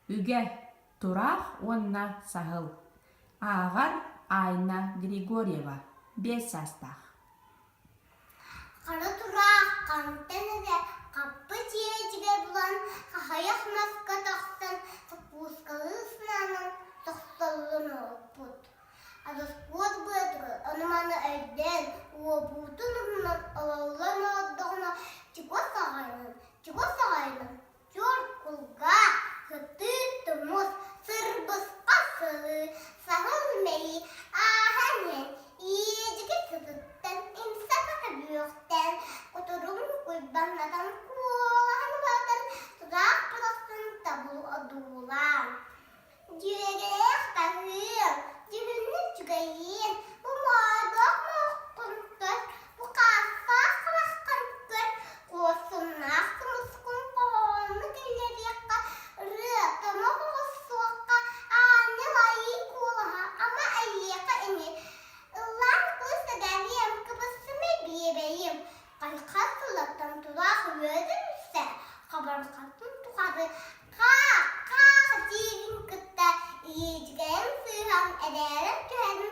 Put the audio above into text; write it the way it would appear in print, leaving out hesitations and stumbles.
Үге Турах онна сағыл. Ағар Айна Григорьева 5 жастақ. Қара Турах қантенеде қаппы тиежіге бұлан қағаяқ маска тақсын тұппускалы сынаның тұқсалын ұлпұт. Адыспот бұйдығы аныманы әйден ұлпұтын ұмынан алаулан алдығына чико сағайның жор құлға ғыты тұмыз сырбыз қасылы сағыл мәйі ағанен ежіге сызыттан имсақа бүйіқтен құтырым құйбаннадан қуған батын тұрақ бұлақтың табыл адулан. Жүрегінен қағыр, жүрегінен жүгейін, ұмадық мұқпын көр, бұқасқа қыраққан көр, қосынақ мұскын қоғаны келер еққа, рытымы қоғысуаққа, аны лайы қолыға, ама әйеқі әне. Ұлан көз әдәлем, кібісіме бейбейім, қайқа сылаттан тұрақ өдімсе, қабарқатын тұқады, қақ, деген күтті, ежігем сүйхам әдәрім кәдің